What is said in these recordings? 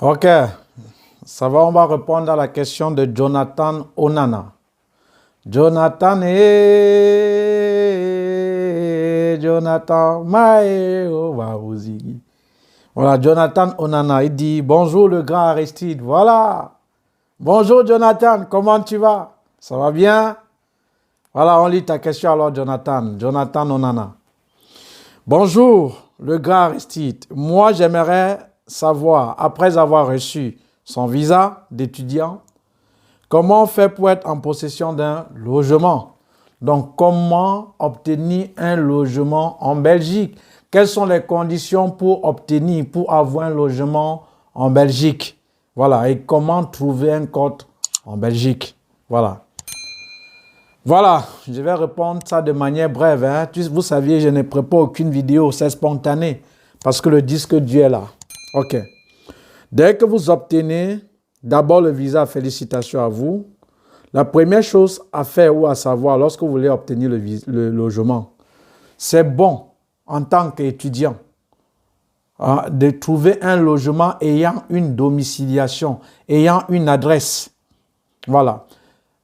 Ok, ça va, on va répondre à la question de Jonathan Onana. Jonathan Jonathan Voilà, Jonathan Onana, il dit bonjour le grand Aristide. Voilà, bonjour Jonathan, comment tu vas? Ça va bien? Voilà, on lit ta question alors Jonathan Onana. Bonjour le grand Aristide, moi j'aimerais savoir, après avoir reçu son visa d'étudiant, comment on fait pour être en possession d'un logement? Donc, comment obtenir un logement en Belgique? Quelles sont les conditions pour obtenir, pour avoir un logement en Belgique? Voilà, et comment trouver un code en Belgique? Voilà. Voilà, je vais répondre ça de manière brève. Hein. Vous saviez, je ne prépare aucune vidéo, c'est spontané, parce que le disque dur est là. Ok. Dès que vous obtenez d'abord le visa, félicitations à vous. La première chose à faire ou à savoir lorsque vous voulez obtenir le logement, c'est bon en tant qu'étudiant de trouver un logement ayant une domiciliation, ayant une adresse. Voilà.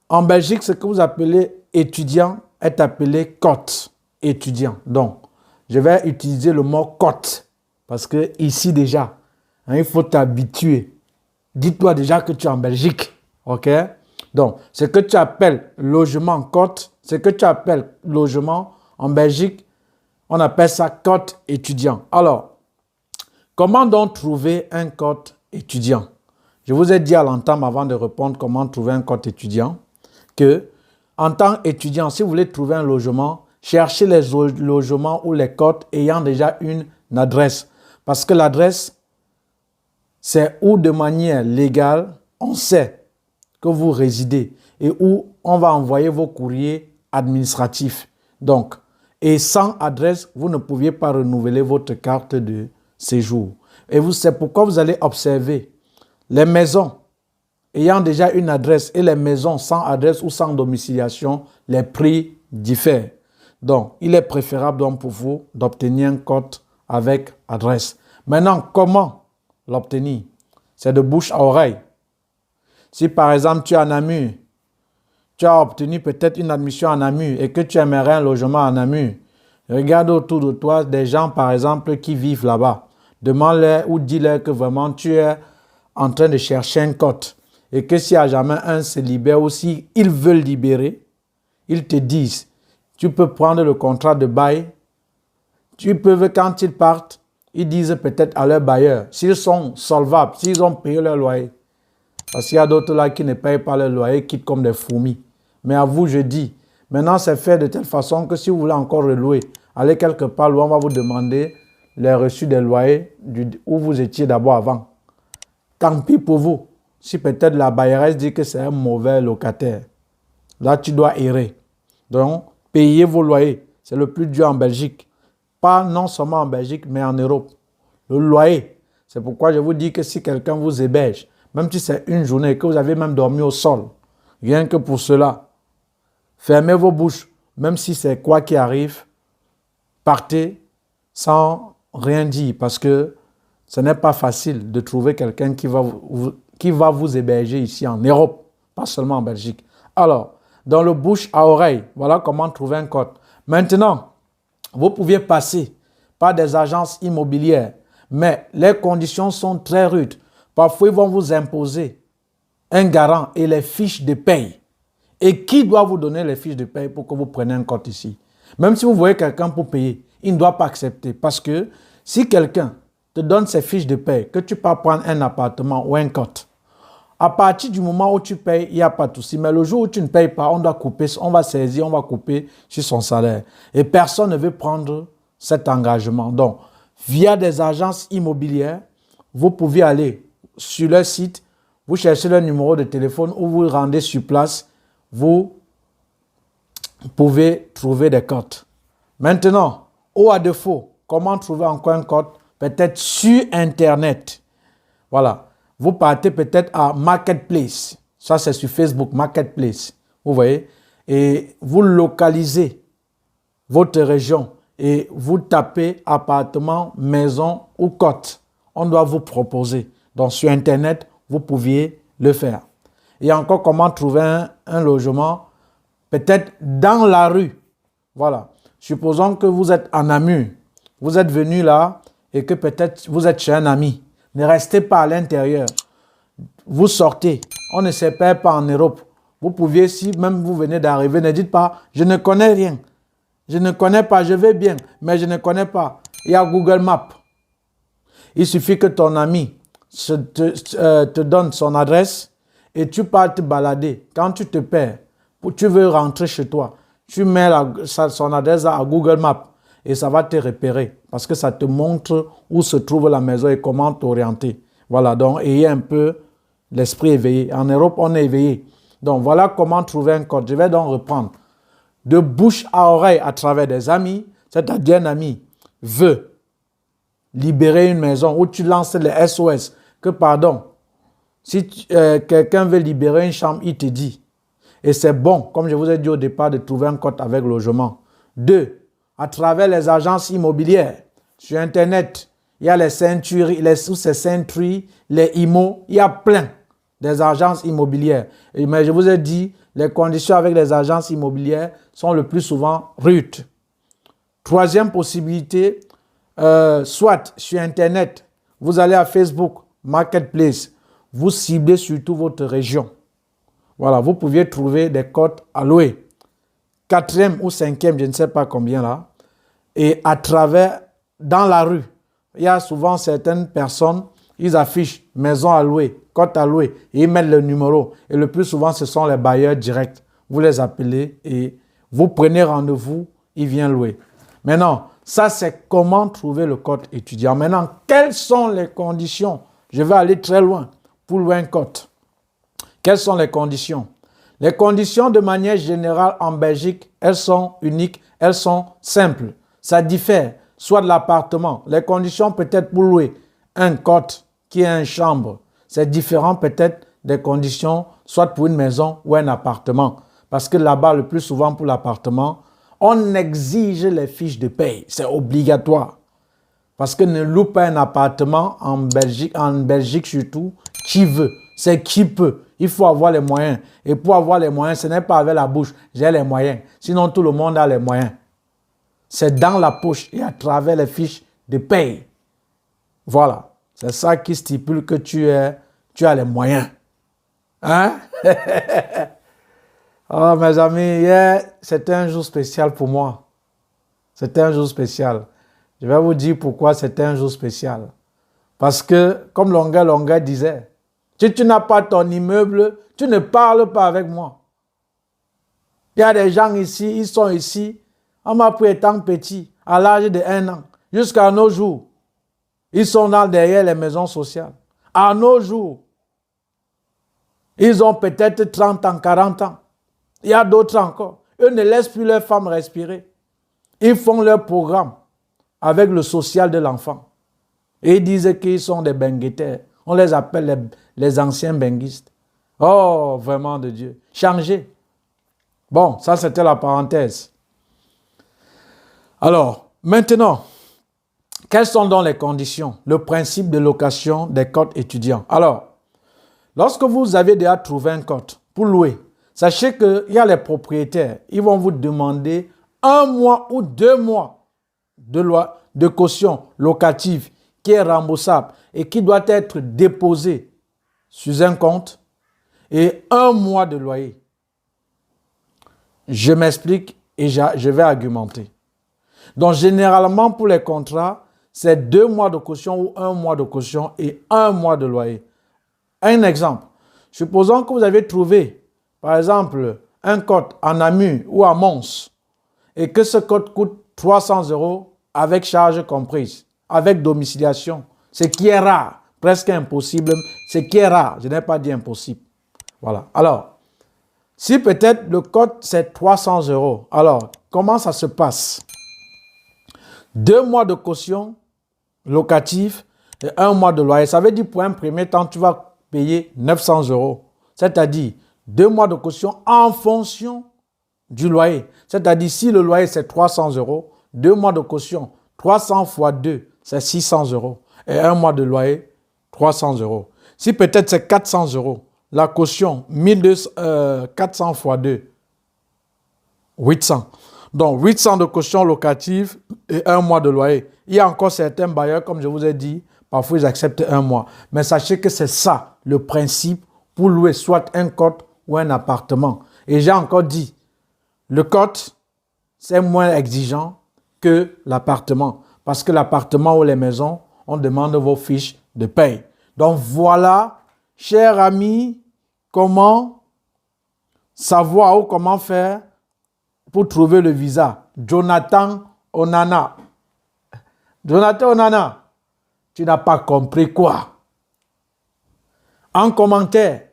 En Belgique, ce que vous appelez étudiant est appelé cote étudiant. Donc, je vais utiliser le mot cote parce que ici déjà, hein, il faut t'habituer. Dis-toi déjà que tu es en Belgique. OK? Donc, ce que tu appelles logement cote, ce que tu appelles logement en Belgique, on appelle ça cote étudiant. Alors, comment donc trouver un cote étudiant? Je vous ai dit à l'entame avant de répondre comment trouver un cote étudiant que en tant qu'étudiant, si vous voulez trouver un logement, cherchez les logements ou les cotes ayant déjà une adresse. Parce que l'adresse, c'est où de manière légale, on sait que vous résidez et où on va envoyer vos courriers administratifs. Donc, et sans adresse, vous ne pouviez pas renouveler votre carte de séjour. Et c'est pourquoi vous allez observer les maisons ayant déjà une adresse et les maisons sans adresse ou sans domiciliation, les prix diffèrent. Donc, il est préférable donc pour vous d'obtenir un code avec adresse. Maintenant, comment l'obtenir? C'est de bouche à oreille. Si par exemple tu es à Namur, tu as obtenu peut-être une admission à Namur et que tu aimerais un logement à Namur, regarde autour de toi des gens par exemple qui vivent là-bas. Demande-leur ou dis-leur que vraiment tu es en train de chercher un code et que si à jamais un se libère ou si ils veulent libérer, ils te disent, tu peux prendre le contrat de bail, tu peux, quand ils partent, ils disent peut-être à leur bailleur, s'ils sont solvables, s'ils ont payé leur loyer. Parce qu'il y a d'autres là qui ne payent pas leur loyer, quittent comme des fourmis. Mais à vous, je dis, maintenant c'est fait de telle façon que si vous voulez encore relouer, allez quelque part où on va vous demander les reçus des loyers où vous étiez d'abord avant. Tant pis pour vous. Si peut-être la bailleresse dit que c'est un mauvais locataire, là tu dois errer. Donc, payez vos loyers. C'est le plus dur en Belgique. Pas non seulement en Belgique, mais en Europe. Le loyer. C'est pourquoi je vous dis que si quelqu'un vous héberge, même si c'est une journée et que vous avez même dormi au sol, rien que pour cela, fermez vos bouches. Même si c'est quoi qui arrive, partez sans rien dire parce que ce n'est pas facile de trouver quelqu'un qui va vous héberger ici en Europe, pas seulement en Belgique. Alors, dans le bouche à oreille, voilà comment trouver un code. Maintenant, vous pouviez passer par des agences immobilières, mais les conditions sont très rudes. Parfois, ils vont vous imposer un garant et les fiches de paye. Et qui doit vous donner les fiches de paye pour que vous preniez un code ici? Même si vous voyez quelqu'un pour payer, il ne doit pas accepter. Parce que si quelqu'un te donne ses fiches de paye, que tu peux prendre un appartement ou un code, à partir du moment où tu payes, il n'y a pas de souci. Mais le jour où tu ne payes pas, on doit couper, on va saisir, on va couper sur son salaire. Et personne ne veut prendre cet engagement. Donc, via des agences immobilières, vous pouvez aller sur leur site, vous cherchez leur numéro de téléphone ou vous rendez sur place, vous pouvez trouver des codes. Maintenant, ou à défaut, comment trouver encore un code? Peut-être sur Internet. Voilà. Vous partez peut-être à Marketplace. Ça, c'est sur Facebook, Marketplace. Vous voyez? Et vous localisez votre région et vous tapez appartement, maison ou cote. On doit vous proposer. Donc, sur Internet, vous pouviez le faire. Et encore, comment trouver un logement? Peut-être dans la rue. Voilà. Supposons que vous êtes en Namur. Vous êtes venu là et que peut-être vous êtes chez un ami. Ne restez pas à l'intérieur. Vous sortez. On ne se perd pas en Europe. Vous pouviez, si même vous venez d'arriver, ne dites pas, je ne connais rien. Je ne connais pas, je vais bien, mais je ne connais pas. Il y a Google Maps. Il suffit que ton ami te donne son adresse et tu pars te balader. Quand tu te perds, tu veux rentrer chez toi, tu mets son adresse à Google Maps et ça va te repérer parce que ça te montre où se trouve la maison et comment t'orienter. Voilà, donc ayez un peu l'esprit éveillé. En Europe, on est éveillé. Donc voilà comment trouver un code. Je vais donc reprendre. De bouche à oreille à travers des amis, c'est-à-dire un ami veut libérer une maison où tu lances les SOS, que pardon, si quelqu'un veut libérer une chambre, il te dit. Et c'est bon, comme je vous ai dit au départ, de trouver un code avec logement. 2. À travers les agences immobilières, sur Internet, il y a les Century, les IMO, il y a plein des agences immobilières. Mais je vous ai dit, les conditions avec les agences immobilières sont le plus souvent rudes. 3e possibilité, soit sur Internet, vous allez à Facebook, Marketplace, vous ciblez surtout votre région. Voilà, vous pouviez trouver des cotes à louer. 4e ou 5e, je ne sais pas combien là. Et à travers, dans la rue, il y a souvent certaines personnes, ils affichent maison à louer, cote à louer, et ils mettent le numéro. Et le plus souvent, ce sont les bailleurs directs. Vous les appelez et vous prenez rendez-vous, ils viennent louer. Maintenant, ça c'est comment trouver le code étudiant. Maintenant, quelles sont les conditions? Je vais aller très loin pour louer un code. Quelles sont les conditions? Les conditions de manière générale en Belgique, elles sont uniques, elles sont simples. Ça diffère soit de l'appartement. Les conditions peut-être pour louer un code qui est une chambre, c'est différent peut-être des conditions soit pour une maison ou un appartement. Parce que là-bas, le plus souvent pour l'appartement, on exige les fiches de paye. C'est obligatoire. Parce que ne loue pas un appartement en Belgique surtout, qui veut. C'est qui peut. Il faut avoir les moyens. Et pour avoir les moyens, ce n'est pas avec la bouche. J'ai les moyens. Sinon, tout le monde a les moyens. C'est dans la poche et à travers les fiches de paye. Voilà. C'est ça qui stipule que tu as les moyens. Hein? Oh, mes amis, hier, c'était un jour spécial pour moi. C'était un jour spécial. Je vais vous dire pourquoi c'était un jour spécial. Parce que, comme Longa disait, si tu n'as pas ton immeuble, tu ne parles pas avec moi. Il y a des gens ici, ils sont ici. On m'a pris étant petit, à l'âge de 1 an, jusqu'à nos jours. Ils sont derrière les maisons sociales. À nos jours, ils ont peut-être 30 ans, 40 ans. Il y a d'autres encore. Eux ne laissent plus leurs femmes respirer. Ils font leur programme avec le social de l'enfant. Et ils disent qu'ils sont des benguetaires. On les appelle les anciens benguistes. Oh, vraiment de Dieu. Changez. Bon, ça c'était la parenthèse. Alors, maintenant, quelles sont donc les conditions, le principe de location des codes étudiants? Alors, lorsque vous avez déjà trouvé un code pour louer, sachez qu'il y a les propriétaires, ils vont vous demander 1 mois ou 2 mois de caution locative qui est remboursable et qui doit être déposé sur un compte et 1 mois de loyer. Je m'explique et je vais argumenter. Donc, généralement, pour les contrats, c'est 2 mois de caution ou 1 mois de caution et 1 mois de loyer. Un exemple. Supposons que vous avez trouvé, par exemple, un code en Namur ou à Mons et que ce code coûte 300 € avec charges comprises, avec domiciliation, ce qui est rare, presque impossible, ce qui est rare, je n'ai pas dit impossible. Voilà. Alors, si peut-être le code c'est 300 €, alors comment ça se passe? 2 mois de caution locative et 1 mois de loyer. Ça veut dire pour un premier temps, tu vas payer 900 €. C'est-à-dire 2 mois de caution en fonction du loyer. C'est-à-dire si le loyer c'est 300 €, 2 mois de caution, 300 fois 2, c'est 600 €. Et 1 mois de loyer, 300 euros. Si peut-être c'est 400 euros, la caution, 400 fois 2, 800. Donc, 800 de caution locative et 1 mois de loyer. Il y a encore certains bailleurs, comme je vous ai dit, parfois ils acceptent 1 mois. Mais sachez que c'est ça le principe pour louer soit un cote ou un appartement. Et j'ai encore dit, le cote, c'est moins exigeant que l'appartement. Parce que l'appartement ou les maisons, on demande vos fiches de paye. Donc voilà, chers amis, comment savoir ou comment faire pour trouver le visa. Jonathan Onana. Jonathan Onana, tu n'as pas compris quoi? En commentaire,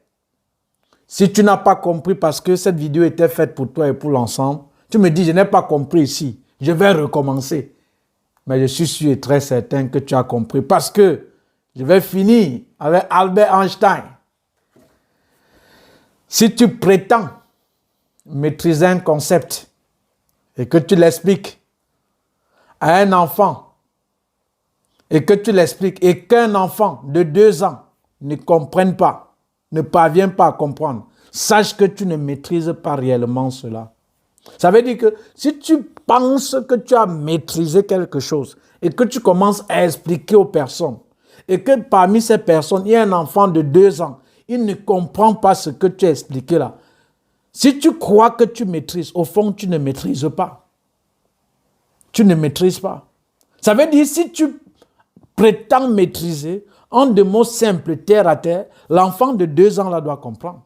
si tu n'as pas compris parce que cette vidéo était faite pour toi et pour l'ensemble, tu me dis, je n'ai pas compris ici, je vais recommencer. Mais je suis sûr et très certain que tu as compris parce que je vais finir avec Albert Einstein. Si tu prétends maîtriser un concept et que tu l'expliques à un enfant et que tu l'expliques et qu'un enfant de 2 ans ne comprenne pas, ne parvient pas à comprendre, sache que tu ne maîtrises pas réellement cela. Ça veut dire que si tu penses que tu as maîtrisé quelque chose et que tu commences à expliquer aux personnes et que parmi ces personnes, il y a un enfant de 2 ans, il ne comprend pas ce que tu as expliqué là. Si tu crois que tu maîtrises, au fond, tu ne maîtrises pas. Tu ne maîtrises pas. Ça veut dire si tu prétends maîtriser, en des mots simples, terre à terre, l'enfant de 2 ans là doit comprendre.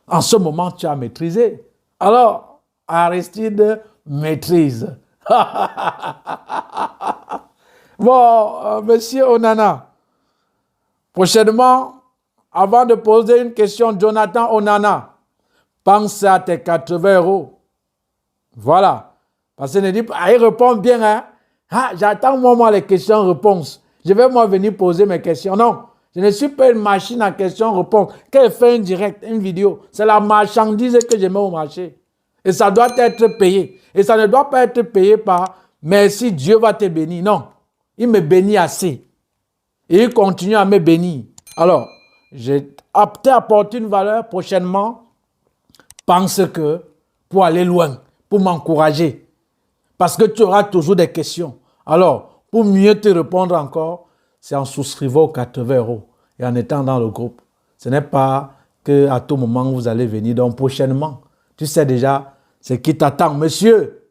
En ce moment, tu as maîtrisé. Alors, Aristide maîtrise. Bon, monsieur Onana, prochainement, avant de poser une question, Jonathan Onana, pense à tes 80 euros. Voilà. Parce qu'il ne dit pas, il répond bien, hein. Ah, j'attends moi les questions-réponses. Je vais moi venir poser mes questions. Non, je ne suis pas une machine à questions-réponses. Quand je fais un direct, une vidéo, c'est la marchandise que je mets au marché. Et ça doit être payé. Et ça ne doit pas être payé par merci, Dieu va te bénir. Non, il me bénit assez. Et il continue à me bénir. Alors, j'ai apporté une valeur prochainement. Pense que pour aller loin, pour m'encourager, parce que tu auras toujours des questions. Alors, pour mieux te répondre encore, c'est en souscrivant aux 80 euros et en étant dans le groupe. Ce n'est pas qu'à tout moment vous allez venir. Donc prochainement, tu sais déjà ce qui t'attend. Monsieur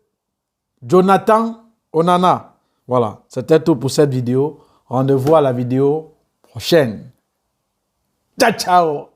Jonathan Onana. Voilà, c'était tout pour cette vidéo. Rendez-vous à la vidéo prochaine. Ciao, ciao.